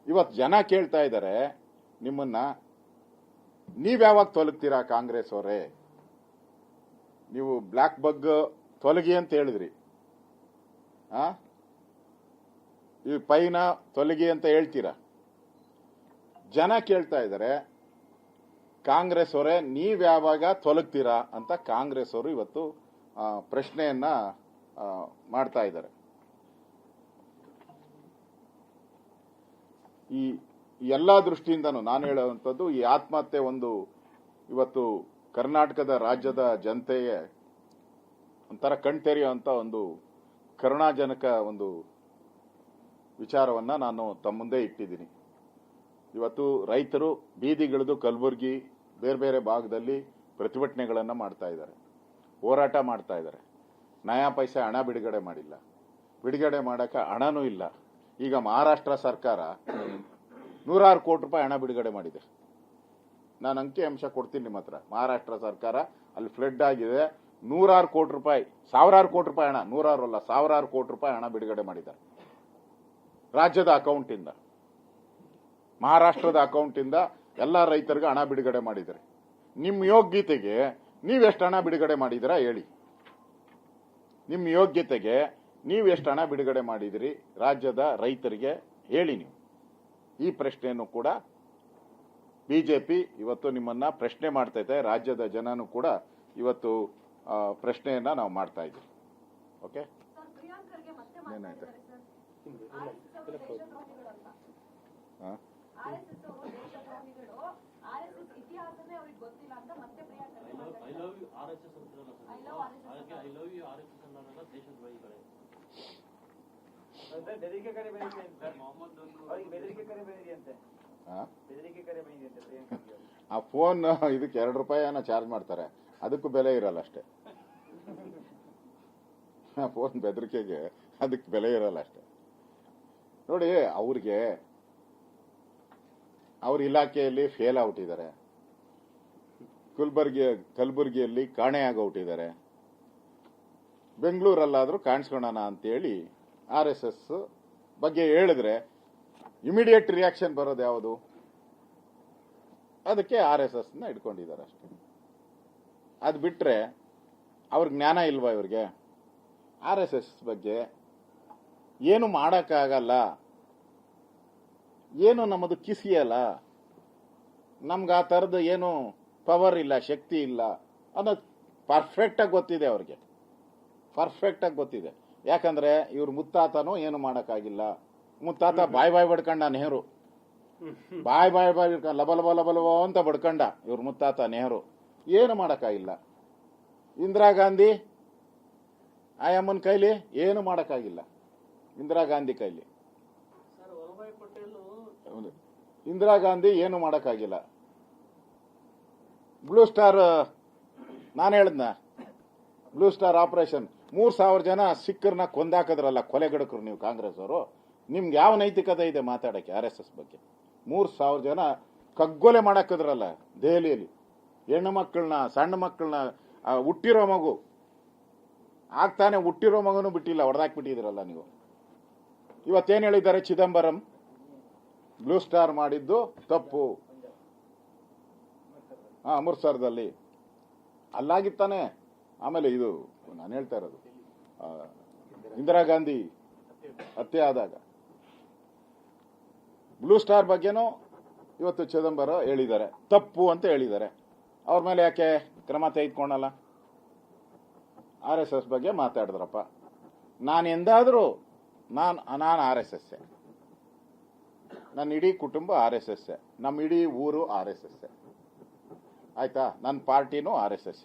ಇವತ್ತು ಜನ ಕೇಳ್ತಾ ಇದ್ದಾರೆ ನಿಮ್ಮನ್ನ, ನೀವ್ಯಾವಾಗ ತೊಲಗ್ತೀರಾ ಕಾಂಗ್ರೆಸ್ ಅವರೇ? ನೀವು ಬ್ಲಾಕ್ ಬಗ್ ತೊಲಗಿ ಅಂತ ಹೇಳಿದ್ರಿ, ಈ ಪೈನ ತೊಲಗಿ ಅಂತ ಹೇಳ್ತೀರಾ. ಜನ ಕೇಳ್ತಾ ಇದ್ದಾರೆ ಕಾಂಗ್ರೆಸ್ ಅವರೇ ನೀವ್ಯಾವಾಗ ತೊಲಗ್ತೀರಾ ಅಂತ ಕಾಂಗ್ರೆಸ್ ಅವರು ಇವತ್ತು ಪ್ರಶ್ನೆಯನ್ನ ಮಾಡ್ತಾ ಇದ್ದಾರೆ. ಈ ಎಲ್ಲಾ ದೃಷ್ಟಿಯಿಂದನೂ ನಾನು ಹೇಳುವಂಥದ್ದು, ಈ ಆತ್ಮಹತ್ಯೆ ಒಂದು ಇವತ್ತು ಕರ್ನಾಟಕದ ರಾಜ್ಯದ ಜನತೆಗೆ ಒಂಥರ ಕಣ್ತೆರೆಯುವಂತ ಒಂದು ಕರುಣಾಜನಕ ಒಂದು ವಿಚಾರವನ್ನ ನಾನು ತಮ್ಮ ಮುಂದೆ ಇಟ್ಟಿದ್ದೀನಿ. ಇವತ್ತು ರೈತರು ಬೀದಿಗಿಳಿದು ಕಲಬುರಗಿ ಬೇರೆ ಬೇರೆ ಭಾಗದಲ್ಲಿ ಪ್ರತಿಭಟನೆಗಳನ್ನ ಮಾಡ್ತಾ ಇದ್ದಾರೆ, ಹೋರಾಟ ಮಾಡ್ತಾ ಇದ್ದಾರೆ. ನಯಾ ಪೈಸೆ ಹಣ ಬಿಡುಗಡೆ ಮಾಡಿಲ್ಲ, ಬಿಡುಗಡೆ ಮಾಡಕ್ಕೆ ಹಣನೂ ಇಲ್ಲ. ಈಗ ಮಹಾರಾಷ್ಟ್ರ ಸರ್ಕಾರ 106 ಕೋಟಿ ರೂಪಾಯಿ ಹಣ ಬಿಡುಗಡೆ ಮಾಡಿದೆ. ನಾನು ಅಂಕಿ ಅಂಶ ಕೊಡ್ತೀನಿ ನಿಮ್ಮ ಹತ್ರ. ಮಹಾರಾಷ್ಟ್ರ ಸರ್ಕಾರ ಅಲ್ಲಿ ಫ್ಲಡ್ ಆಗಿದೆ, 106 ಕೋಟಿ ರೂಪಾಯಿ, 1000 ಕೋಟಿ ರೂಪಾಯಿ ಹಣ, 106 ಅಲ್ಲ 1000 ಕೋಟಿ ರೂಪಾಯಿ ಹಣ ಬಿಡುಗಡೆ ಮಾಡಿದ್ದಾರೆ ರಾಜ್ಯದ ಅಕೌಂಟ್ ಇಂದ, ಮಹಾರಾಷ್ಟ್ರದ ಅಕೌಂಟ್ ಇಂದ ಎಲ್ಲಾ ರೈತರಿಗೆ ಹಣ ಬಿಡುಗಡೆ ಮಾಡಿದ್ದಾರೆ. ನಿಮ್ಮ ಯೋಗ್ಯತೆಗೆ ನೀವೆಷ್ಟು ಹಣ ಬಿಡುಗಡೆ ಮಾಡಿದಿರಾ ಹೇಳಿ. ನಿಮ್ಮ ಯೋಗ್ಯತೆಗೆ ನೀವು ಎಷ್ಟು ಹಣ ಬಿಡುಗಡೆ ಮಾಡಿದಿರಿ ರಾಜ್ಯದ ರೈತರಿಗೆ ಹೇಳಿ. ನೀವು ಈ ಪ್ರಶ್ನೆಯನ್ನು ಕೂಡ ಬಿಜೆಪಿ ಇವತ್ತು ನಿಮ್ಮನ್ನ ಪ್ರಶ್ನೆ ಮಾಡ್ತಾ ಇದೆ. ರಾಜ್ಯದ ಜನನು ಕೂಡ ಇವತ್ತು ಪ್ರಶ್ನೆಯನ್ನ ನಾವು ಮಾಡ್ತಾ ಇದ್ದೀವಿ. ಓಕೆ, ಏನಾಯ್ತು? ಆ ಫೋನ್ ಇದಕ್ಕೆ 2 ರೂಪಾಯಿನ ಚಾರ್ಜ್ ಮಾಡ್ತಾರೆ, ಅದಕ್ಕೂ ಬೆಲೆ ಇರಲ್ಲ ಅಷ್ಟೇ. ಫೋನ್ ಬೆದರಿಕೆಗೆ ಅದಕ್ಕೆ ಬೆಲೆ ಇರಲ್ಲ ಅಷ್ಟೇ. ನೋಡಿ, ಅವ್ರ ಇಲಾಖೆಯಲ್ಲಿ ಫೇಲ್ ಔಟಿದ್ದಾರೆ, ಕಲಬುರಗಿಯಲ್ಲಿ ಕಾಣೆಯಾಗೋಟಿದ್ದಾರೆ, ಬೆಂಗಳೂರಲ್ಲಾದ್ರೂ ಕಾಣಿಸ್ಕೊಳ್ಳೋಣ ಅಂತೇಳಿ RSS ಬಗ್ಗೆ ಹೇಳಿದ್ರೆ ಇಮಿಡಿಯೇಟ್ ರಿಯಾಕ್ಷನ್ ಬರೋದು ಯಾವುದು? ಅದಕ್ಕೆ RSS ನ ಇಟ್ಕೊಂಡಿದ್ದಾರೆ ಅಷ್ಟೇ. ಅದು ಬಿಟ್ರೆ ಅವ್ರ ಜ್ಞಾನ ಇಲ್ವಾ ಇವ್ರಿಗೆ? RSS ಬಗ್ಗೆ ಏನು ಮಾಡಕ್ಕಾಗಲ್ಲ, ಏನು ನಮ್ಮದು ಕಿಸಿಯಲ್ಲ, ನಮ್ಗೆ ಆ ಥರದ್ದು ಏನು ಪವರ್ ಇಲ್ಲ, ಶಕ್ತಿ ಇಲ್ಲ ಅನ್ನೋದು ಪರ್ಫೆಕ್ಟ್ ಆಗಿ ಗೊತ್ತಿದೆ ಅವ್ರಿಗೆ, ಪರ್ಫೆಕ್ಟ್ ಆಗಿ ಗೊತ್ತಿದೆ. ಯಾಕಂದ್ರೆ ಇವ್ರ ಮುತ್ತಾತನೂ ಏನು ಮಾಡಕ್ಕಾಗಿಲ್ಲ. ಮುತ್ತಾತ ಬಾಯ್ ಬಡ್ಕಂಡ ನೆಹರು, ಬಾಯ್ ಲಬಲಬ ಅಂತ ಬಡ್ಕಂಡ ಇವ್ರ ಮುತ್ತಾತ ನೆಹರು, ಏನು ಮಾಡಕ್ಕಾಗಿಲ್ಲ. ಇಂದಿರಾ ಗಾಂಧಿ ಆಯಮ್ಮನ ಕೈಲಿ ಏನು ಮಾಡಕ್ಕಾಗಿಲ್ಲ. ಇಂದಿರಾ ಗಾಂಧಿ ಕೈಲಿ ಇಂದಿರಾ ಗಾಂಧಿ ಏನು ಮಾಡಕ್ಕಾಗಿಲ್ಲ. ಬ್ಲೂ ಸ್ಟಾರ್, ನಾನು ಹೇಳದ್ನ, ಬ್ಲೂ ಸ್ಟಾರ್ ಆಪರೇಷನ್ 3000 ಜನ ಸಿಕ್ಕರ್ನ ಕೊಂದಾಕದ್ರಲ್ಲ ಕೊಲೆಗಡಕರು ನೀವು ಕಾಂಗ್ರೆಸ್ ಅವರು. ನಿಮ್ಗೆ ಯಾವ ನೈತಿಕತೆ ಇದೆ ಮಾತಾಡಕ್ಕೆ RSS ಬಗ್ಗೆ? 3000 ಜನ ಕಗ್ಗೊಲೆ ಮಾಡಾಕದ್ರಲ್ಲ ದೆಹಲಿಯಲ್ಲಿ, ಹೆಣ್ಣು ಮಕ್ಕಳನ್ನ, ಸಣ್ಣ ಮಕ್ಕಳನ್ನ, ಹುಟ್ಟಿರೋ ಮಗು ಆಗ್ತಾನೆ ಹುಟ್ಟಿರೋ ಮಗನೂ ಬಿಟ್ಟಿಲ್ಲ, ಹೊಡೆದಾಕ್ಬಿಟ್ಟಿದ್ರಲ್ಲ ನೀವು. ಇವತ್ತೇನ್ ಹೇಳಿದ್ದಾರೆ? ಚಿದಂಬರಂ ಬ್ಲೂ ಸ್ಟಾರ್ ಮಾಡಿದ್ದು ತಪ್ಪು, ಅಮೃತ್ಸರದಲ್ಲಿ ಅಲ್ಲಾಗಿತ್ತಾನೆ. ಆಮೇಲೆ ಇದು ನಾನು ಹೇಳ್ತಾ ಇರೋದು ಇಂದಿರಾ ಗಾಂಧಿ ಹತ್ಯೆ ಆದಾಗ ಬ್ಲೂ ಸ್ಟಾರ್ ಬಗ್ಗೆನೂ ಇವತ್ತು ಚಿದಂಬರಂ ಹೇಳಿದ್ದಾರೆ, ತಪ್ಪು ಅಂತ ಹೇಳಿದ್ದಾರೆ. ಅವ್ರ ಮೇಲೆ ಯಾಕೆ ಕ್ರಮ ತೆಗೆದುಕೊಳ್ಳಲ್ಲ? RSS ಬಗ್ಗೆ ಮಾತಾಡಿದ್ರಪ್ಪ. ನಾನು ಎಂದಾದರೂ ನಾನು RSS, ನನ್ನ ಇಡೀ ಕುಟುಂಬ RSS, ನಮ್ಮ ಇಡೀ ಊರು RSS, ಆಯ್ತಾ? ನನ್ನ ಪಾರ್ಟಿನೂ RSS.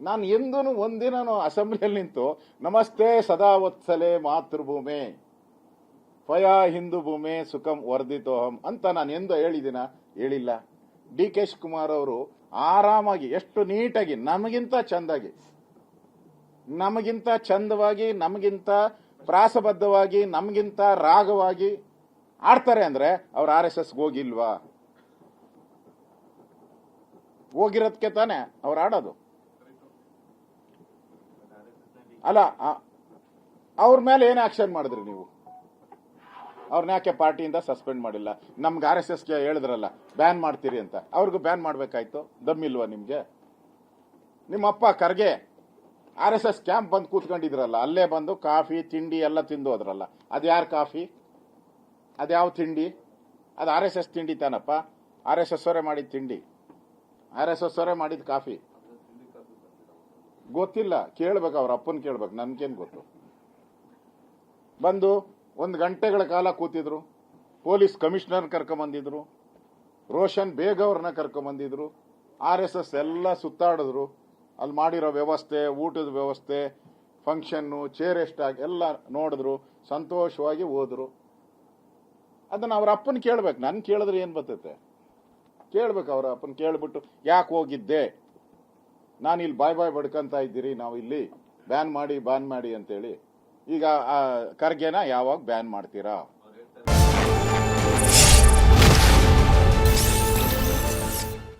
ನಾನು ಎಂದೂ ಒಂದಿನೂ ಅಸೆಂಬ್ಲಿಯಲ್ಲಿ ನಿಂತು ನಮಸ್ತೆ ಸದಾ ವತ್ಸಲೆ ಮಾತೃಭೂಮೆ ಪಯಾ ಹಿಂದೂ ಭೂಮಿ ಸುಖಂ ವರ್ಧಿತೋಹಂ ಅಂತ ನಾನು ಎಂದು ಹೇಳಿಲ್ಲ. DK ಶಿವಕುಮಾರ್ ಅವರು ಆರಾಮಾಗಿ, ಎಷ್ಟು ನೀಟಾಗಿ, ನಮಗಿಂತ ಚಂದವಾಗಿ, ನಮಗಿಂತ ಪ್ರಾಸಬದ್ಧವಾಗಿ, ನಮಗಿಂತ ರಾಗವಾಗಿ ಆಡ್ತಾರೆ ಅಂದ್ರೆ ಅವ್ರು RSSಗೆ ಹೋಗಿಲ್ವಾ? ಹೋಗಿರೋದಕ್ಕೆ ತಾನೆ ಅವ್ರು ಆಡೋದು. ಅಲ್ಲ, ಅವ್ರ ಮೇಲೆ ಏನು ಆಕ್ಷನ್ ಮಾಡಿದ್ರಿ ನೀವು? ಅವ್ರನ್ನ ಯಾಕೆ ಪಾರ್ಟಿಯಿಂದ ಸಸ್ಪೆಂಡ್ ಮಾಡಿಲ್ಲ? ನಮ್ಗೆ RSSಗೆ ಹೇಳಿದ್ರಲ್ಲ ಬ್ಯಾನ್ ಮಾಡ್ತೀರಿ ಅಂತ, ಅವ್ರಿಗೂ ಬ್ಯಾನ್ ಮಾಡ್ಬೇಕಾಯ್ತು. ದಮ್ಮಿಲ್ವಾ ನಿಮ್ಗೆ? ನಿಮ್ಮಪ್ಪ ಖರ್ಗೆ RSS ಕ್ಯಾಂಪ್ ಬಂದು ಕೂತ್ಕೊಂಡಿದ್ರಲ್ಲ, ಅಲ್ಲೇ ಬಂದು ಕಾಫಿ ತಿಂಡಿ ಎಲ್ಲ ತಿಂದು ಹೋದ್ರಲ್ಲ. ಅದ್ಯಾರ ಕಾಫಿ, ಅದ್ಯಾವ ತಿಂಡಿ? ಅದು RSS ತಿಂಡಿ ತಾನಪ್ಪ. RSS ಅವರೇ ಮಾಡಿದ ತಿಂಡಿ, RSS ಅವರೇ ಮಾಡಿದ ಕಾಫಿ. ಗೊತ್ತಿಲ್ಲ, ಕೇಳ್ಬೇಕು, ಅವ್ರ ಅಪ್ಪನ್ ಕೇಳ್ಬೇಕು, ನನ್ಗೇನ್ ಗೊತ್ತು. ಬಂದು 1 ಗಂಟೆಗಳ ಕಾಲ ಕೂತಿದ್ರು. ಪೊಲೀಸ್ ಕಮಿಷನರ್ ಕರ್ಕೊಂಬಂದಿದ್ರು, ರೋಷನ್ ಬೇಗ್ ಅವ್ರನ್ನ ಕರ್ಕೊಂಬಂದಿದ್ರು. RSS ಎಲ್ಲ ಸುತ್ತಾಡಿದ್ರು. ಅಲ್ಲಿ ಮಾಡಿರೋ ವ್ಯವಸ್ಥೆ, ಊಟದ ವ್ಯವಸ್ಥೆ, ಫಂಕ್ಷನ್ನು, ಚೇರ್ ಎಷ್ಟಾಗಿ ಎಲ್ಲ ನೋಡಿದ್ರು. ಸಂತೋಷವಾಗಿ ಹೋದ್ರು. ಅದನ್ನ ಅವ್ರ ಅಪ್ಪನ ಕೇಳ್ಬೇಕು, ನನ್ ಕೇಳಿದ್ರೆ ಏನ್ ಬರ್ತೈತೆ? ಕೇಳ್ಬೇಕು, ಅವ್ರ ಅಪ್ಪನ ಕೇಳ್ಬಿಟ್ಟು ಯಾಕೆ ಹೋಗಿದ್ದೆ, ನಾನು ಇಲ್ಲಿ ಬಾಯ್ ಬಡ್ಕಂತ ಇದ್ದೀರಿ, ನಾವು ಇಲ್ಲಿ ಬ್ಯಾನ್ ಮಾಡಿ ಅಂತೇಳಿ. ಈಗ ಖರ್ಗೆನ ಯಾವಾಗ ಬ್ಯಾನ್ ಮಾಡ್ತೀರಾ?